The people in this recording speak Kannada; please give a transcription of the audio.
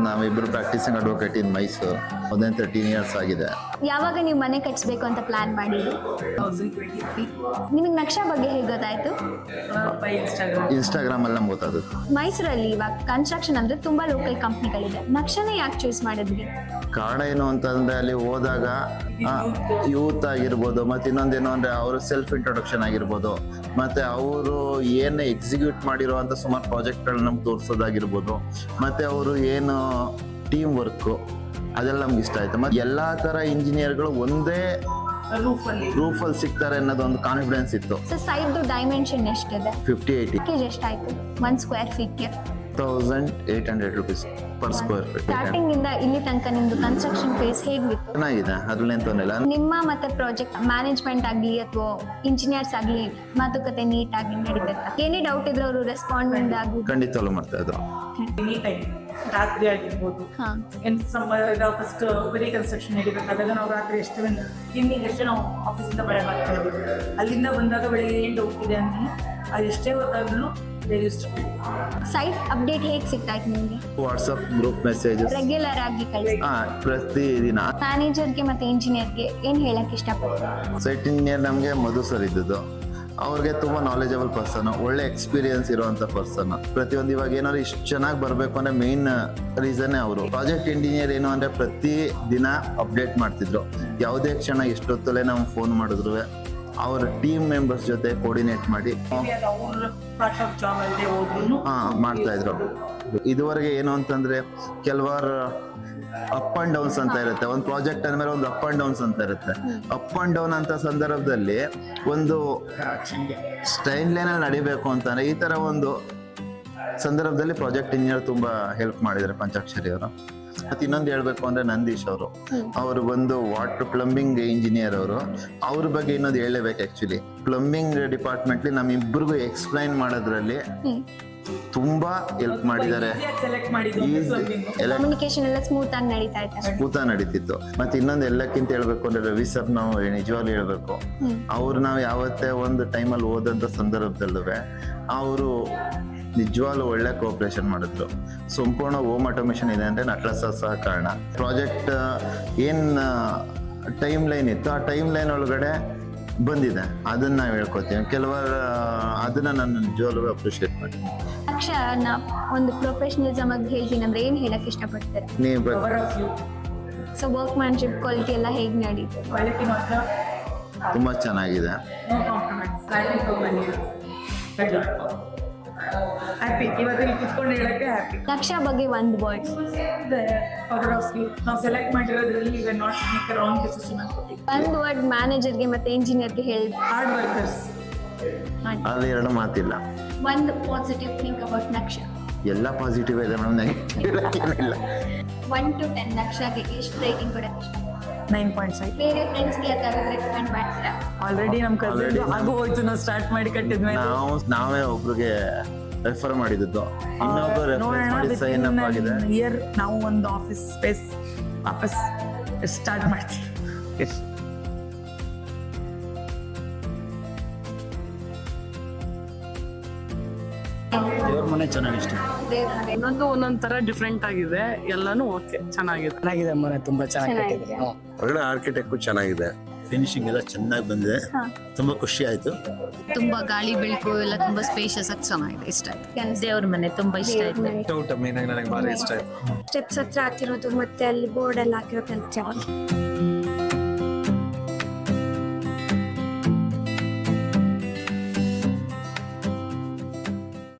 ನಾವಿಬ್ರು ಪ್ರಾಕ್ಟೀಸಿಂಗ್ ಅಡ್ವೊಕೇಟ್ ಇನ್ ಮೈಸೂರು. more than 13 years ಆಗಿದೆ. ಯಾವಾಗ ನೀವು ಮನೆ ಕಟ್ಸ್ಬೇಕು ಅಂತ ಪ್ಲಾನ್ ಮಾಡಿದ್ರು? 2023 ನಿಮಗೆ ನಕ್ಷಾ ಬಗ್ಗೆ ಹೇಗೆ ಗೊತ್ತಾಯ್ತು? by Instagram. ಇನ್ಸ್ಟಾಗ್ರಾಮ್ ಅಲ್ಲಿ ನಮ್ಗೆ ಗೊತ್ತಾಗುತ್ತೆ. ಮೈಸೂರಲ್ಲಿ ಇವಾಗ ಕನ್ಸ್ಟ್ರಕ್ಷನ್ ಅಂದ್ರೆ ತುಂಬಾ ಲೋಕಲ್ ಕಂಪ್ನಿಗಳಿದೆ. ನಕ್ಷಾನೇ ಯಾಕೆ ಚೂಸ್ ಮಾಡಿದ್ವಿ? ಕಾರಣ ಏನು ಅಂತಂದ್ರೆ ಅಲ್ಲಿ ಹೋದಾಗ ಯೂತ್ ಆಗಿರ್ಬೋದು, ಮತ್ತೆ ಇನ್ನೊಂದೇನು ಅಂದ್ರೆ ಅವರು ಸೆಲ್ಫ್ ಇಂಟ್ರೊಡಕ್ಷನ್ ಆಗಿರ್ಬೋದು, ಮತ್ತೆ ಅವರು ಏನು ಎಕ್ಸಿಕ್ಯೂಟ್ ಮಾಡಿರುವಂತ ಸುಮಾರು ಪ್ರಾಜೆಕ್ಟ್ಗಳನ್ನ ನಮ್ಗೆ ತೋರಿಸೋದಾಗಿರ್ಬೋದು, ಮತ್ತೆ ಅವರು ಏನು ಟೀಮ್ ವರ್ಕ್ ಅದೆಲ್ಲ ನಮ್ಗೆ ಇಷ್ಟ ಆಯ್ತು. ಮತ್ತೆ ಎಲ್ಲಾ ತರ ಇಂಜಿನಿಯರ್ಗಳು ಒಂದೇ ರೂಫಲ್ಲಿ ಸಿಗ್ತಾರೆ ಅನ್ನೋದು ಒಂದು ಕಾನ್ಫಿಡೆನ್ಸ್ ಇತ್ತು. ಸೊ ಸೈಡ್ ಡೈಮೆನ್ಷನ್ ಎಷ್ಟಿದೆ? 58 ಪ್ಯಾಕೇಜ್ ಎಷ್ಟಾಯ್ತು 1 ಸ್ಕ್ವೇರ್ ಫೀಟ್ಗೆ? 1800 rupees per square feet. Starting ಇಂದ ಇಲ್ಲಿ ತನಕ ನಿಮ್ದು ಕನ್ಸ್ಟ್ರಕ್ಷನ್ ಫೇಸ್ ಹೇಗಿತ್ತು? ಚೆನ್ನಾಗಿದೆ, ಅದ್ರಲ್ಲೇನ್ ತೊಂದರೆ ಇಲ್ಲ. ನಿಮ್ಮ ಮತ್ತೆ ಪ್ರಾಜೆಕ್ಟ್ ಮ್ಯಾನೇಜ್ಮೆಂಟ್ ಆಗ್ಲಿ ಅಥವಾ ಇಂಜಿನಿಯರ್ಸ್ ಆಗ್ಲಿ ಮಾತುಕತೆ ನೀಟ್ ಆಗಿ ನಡೀತಾ? ಏನೇ ಡೌಟ್ ಇದ್ರೆ ಅವರು ರೆಸ್ಪಾಂಡ್ ಆಗಿ ಖಂಡಿತವಾಗ್ಲೂ ಮಾಡ್ತಾ ಇದ್ರು. ಎನಿ ಟೈಮ್ ರಾತ್ರಿ ಆಗಿರ್ಬೋದು, ಫಸ್ಟ್ ಬರೀ ಕನ್ಸ್ಟ್ರಕ್ಷನ್ ನಡಿಬೇಕಾದಾಗ ನಾವು ರಾತ್ರಿ ಇನ್ನಿಗಷ್ಟೇ ನಾವು ಆಫೀಸಿಂದ ಬೆಳಗ್ಗೆ ಆಗ್ತಾ ಇದ್ದೀವಿ. ಅಲ್ಲಿಂದ ಬಂದಾಗ ಬೆಳಿಗ್ಗೆ ಏನು ಡೌಟ್ ಇದೆ ಅಂತ ಅದೆಷ್ಟೇ ಗೊತ್ತಾಗ್ಲೂ ಸೈಟ್ ಅಪ್ಡೇಟ್ ಹೇಗೆ ಸಿಗ್ತಾಯ್ತು ನಿಮಗೆ? ವಾಟ್ಸಪ್ ಗ್ರೂಪ್ ಮೆಸೇಜಸ್ ರೆಗ್ಯುಲರ್ ಆಗಿ ಕಳಿಸ್ತಾ? ಪ್ರತಿದಿನ. ಮ್ಯಾನೇಜರ್ಗೆ ಮತ್ತೆ ಇಂಜಿನಿಯರ್ಗೆ ಏನ್ ಹೇಳಕ್ ಇಷ್ಟಪಡ್ತಾರೆ? ಸೈಟ್ ಇಂಜಿನಿಯರ್ ನಮಗೆ ಮಧು ಸರ್ ಇದ್ದದ್ದು. ಅವ್ರಿಗೆ ತುಂಬಾ ನಾಲೆಜಬಲ್ ಪರ್ಸನ್, ಒಳ್ಳೆ ಎಕ್ಸ್ಪೀರಿಯನ್ಸ್ ಇರುವಂತ ಪರ್ಸನ್. ಪ್ರತಿಯೊಂದು ಇವಾಗ ಏನಾದ್ರು ಇಷ್ಟು ಚೆನ್ನಾಗಿ ಬರಬೇಕು ಅಂದ್ರೆ ಮೇನ್ ರೀಸನ್ ಅವರು. ಪ್ರಾಜೆಕ್ಟ್ ಇಂಜಿನಿಯರ್ ಏನು ಅಂದ್ರೆ ಪ್ರತಿ ದಿನ ಅಪ್ಡೇಟ್ ಮಾಡ್ತಿದ್ರು. ಯಾವುದೇ ಕ್ಷಣ ಎಷ್ಟೊತ್ತಲ್ಲೇ ನಾವು ಫೋನ್ ಮಾಡಿದ್ರು ಅವ್ರ ಟೀಮ್ ಮೆಂಬರ್ಸ್ ಜೊತೆ ಕೋರ್ಡಿನೇಟ್ ಮಾಡಿ ಮಾಡ್ತಾ ಇದ್ರು. ಇದುವರೆಗೆ ಏನು ಅಂತಂದ್ರೆ ಕೆಲವಾರು ಅಪ್ ಅಂಡ್ ಡೌನ್ಸ್ ಅಂತ ಇರುತ್ತೆ. ಒಂದು ಪ್ರಾಜೆಕ್ಟ್ ಅಂದ್ಮೇಲೆ ಒಂದು ಅಪ್ ಅಂಡ್ ಡೌನ್ಸ್ ಅಂತ ಇರುತ್ತೆ. ಅಪ್ ಅಂಡ್ ಡೌನ್ ಅಂತ ಸಂದರ್ಭದಲ್ಲಿ ಒಂದು ಸ್ಟೈಲ್ ಲೈನ್ ಅಲ್ಲಿ ನಡಿಬೇಕು ಅಂತಂದ್ರೆ ಈ ತರ ಒಂದು ಸಂದರ್ಭದಲ್ಲಿ ಪ್ರಾಜೆಕ್ಟ್ ಇಂಜಿನಿಯರ್ ತುಂಬಾ ಹೆಲ್ಪ್ ಮಾಡಿದ್ದಾರೆ ಪಂಚಾಕ್ಷರಿ ಅವರು. ಮತ್ತೆ ಇನ್ನೊಂದು ಹೇಳ್ಬೇಕು ಅಂದ್ರೆ ನಂದೀಶ್ ಅವರು ಬಂದು ವಾಟರ್ ಪ್ಲಂಬಿಂಗ್ ಇಂಜಿನಿಯರ್ ಅವರು. ಅವ್ರ ಬಗ್ಗೆ ಇನ್ನೊಂದು ಹೇಳಬೇಕು. ಆಕ್ಚುಲಿ ಪ್ಲಂಬಿಂಗ್ ಡಿಪಾರ್ಟ್ಮೆಂಟ್ ನಮ್ಮಿಬ್ಬರಿಗೂ ಎಕ್ಸ್ಪ್ಲೈನ್ ಮಾಡೋದ್ರಲ್ಲಿ ತುಂಬಾ ಹೆಲ್ಪ್ ಮಾಡಿದ್ದಾರೆ. ಕಮ್ಯುನಿಕೇಶನ್ ಎಲ್ಲ ಸ್ಮೂತ್ ಆಗಿ ನಡೀತಾ ಇತ್ತು. ಸ್ಮೂತ್ ಆಗಿ ನಡೀತಿತ್ತು. ಮತ್ತೆ ಇನ್ನೊಂದು ಎಲ್ಲಕ್ಕಿಂತ ಹೇಳ್ಬೇಕು ಅಂದ್ರೆ ರವಿ ಸರ್ ನಾವು ನಿಜವಾಗ್ಲೂ ಹೇಳ್ಬೇಕು, ಅವ್ರು ನಾವು ಯಾವತ್ತೇ ಒಂದು ಟೈಮಲ್ಲಿ ಹೋದಂತ ಸಂದರ್ಭದಲ್ಲೂ ಅವರು ನಿಜವಾಗ್ಲೂ ಒಳ್ಳೆ ಕೋಆಪರೇಷನ್ ಮಾಡಿದ್ರು. ಸಂಪೂರ್ಣ ಹೋಮ್ ಆಟೋಮೇಷನ್ ಇದೆ ಅಂದ್ರೆ ನಟ್ರಾಜ್ ಸಹ ಕಾರಣ. ಪ್ರಾಜೆಕ್ಟ್ ಏನ್ ಟೈಮ್ ಲೈನ್ ಇತ್ತು ಆ ಟೈಮ್ ಲೈನ್ ಒಳಗಡೆ ಬಂದಿದೆ, ಅದನ್ನ ನಾವು ಹೇಳ್ಕೊತೀವಿ. ಕೆಲವರು ಅದನ್ನ ನಾನು ನಿಜವಾಗ್ಲೂ ಅಪ್ರಿಷಿಯೇಟ್ ಮಾಡ್ತೀನಿ. ಅಕ್ಷರ ಒಂದು ಪ್ರೊಫೆಷನಲಿಸಮ್ ಆಗಿ ಹೇಳ್ತೀನಿ ಅಂದ್ರೆ ಏನ್ ಹೇಳಕ್ ಇಷ್ಟಪಡ್ತಾರೆ? ಸೊ ವರ್ಕ್ ಮ್ಯಾನ್ಶಿಪ್ ಕ್ವಾಲಿಟಿ ಎಲ್ಲ ಹೇಗೆ ನಡೀತು? ತುಂಬಾ ಚೆನ್ನಾಗಿದೆ. ಹ್ಯಾಪಿ. ಇವತ್ತಿಲ್ಲಿ ಕುತ್ಕೊಂಡು ಹೇಳಕ್ಕೆ ಹ್ಯಾಪಿ. ನಕ್ಷಾ ಬಗ್ಗೆ ಒಂದು ವರ್ಡ್. Power of you. ನಾವು ಸೆಲೆಕ್ಟ್ ಮಾಡಿರೋದ್ರಲ್ಲಿ ಈಗ not make a wrong decision ಅನ್ಕೋತೀವಿ. ಒಂದು ವರ್ಡ್ ಮ್ಯಾನೇಜರ್ಗೆ ಮತ್ತೆ ಇಂಜಿನಿಯರ್ಗೆ ಹೇಳಿ. Hard workers. ಅಲ್ಲಿ ಎರಡು ಮಾತಿಲ್ಲ. ಒಂದು ಪಾಸಿಟಿವ್ ಥಿಂಕ್ ಅಬೌಟ್ ನಕ್ಷಾ. ಎಲ್ಲ ಪಾಸಿಟಿವ್ ಇದೆ ಮೇಡಮ್, ನೆಗೆಟಿವ್ 1 to 10 ನಕ್ಷಾಗೆ ಎಷ್ಟು ರೇಟಿಂಗ್ ಕೊಡಕ್ಕೆ ಇಷ್ಟ? 9.5. ಬೇರೆ ಫ್ರೆಂಡ್ಸ್ಗೆ ಯಾರು ರೆಕಮೆಂಡ್ ಮಾಡ್ತೀರಾ? ಆಲ್ರೆಡಿ ನಮ್ಮ ಕಸಿನ್ ಆಗು ಹೋಯ್ತು, ನಾವು ಸ್ಟಾರ್ಟ್ ಮಾಡಿ ಕಟ್ಟಿದ್ಮೇಲೆ ನಾವೇ ಒಬ್ರಿಗೆ ರೆಫರ್ ಮಾಡಿದ್ದು. ಇನ್ನೊಬ್ರು ರೆಫರೆನ್ಸ್ ಮಾಡಿ ಸೈನ್ ಅಪ್ ಆಗಿದೆ. ಇಯರ್ ನಾವು ಒಂದು ಆಫೀಸ್ ಸ್ಪೇಸ್ ವಾಪಸ್ ಸ್ಟಾರ್ಟ್ ಮಾಡ್ತೀವಿ. ದೇವ್ರ ಮನೆ ಚೆನ್ನಾಗಿ ಇಷ್ಟ. ಒಂದೊಂದ್ ತರ ಡಿಫ್ರೆಂಟ್ ಆಗಿದೆ. ಎಲ್ಲಾನು ಓಕೆ, ಚೆನ್ನಾಗಿದೆ ಮನೆ, ತುಂಬಾ ಚೆನ್ನಾಗಿದೆ. ಒಳ್ಳೆ ಆರ್ಕಿಟೆಕ್ಟ್ ಚೆನ್ನಾಗಿದೆ. ಫಿನಿಶಿಂಗ್ ಎಲ್ಲ ಚೆನ್ನಾಗಿ ಬಂದಿದೆ, ತುಂಬಾ ಖುಷಿ ಆಯ್ತು. ತುಂಬಾ ಗಾಳಿ ಬೆಳಕು ಎಲ್ಲ ತುಂಬಾ ಸ್ಪೇಷಿಯಸ್ ಆಗಿ ಚೆನ್ನಾಗಿದೆ, ಇಷ್ಟ ಆಯ್ತು. ದೇವ್ರ ಮನೆ ತುಂಬಾ ಇಷ್ಟ ಆಯ್ತು. ಊಟ ಮೇನ್ ಆಗಿ ನನಗೆ ಭಾರಿ ಇಷ್ಟ ಆಯ್ತು. ಸ್ಟೆಪ್ಸ್ ಹತ್ರ ಹಾಕಿರೋದು ಮತ್ತೆ ಅಲ್ಲಿ ಬೋರ್ಡ್ ಎಲ್ಲ ಹಾಕಿರೋದು ಚೆನ್ನಾಗಿ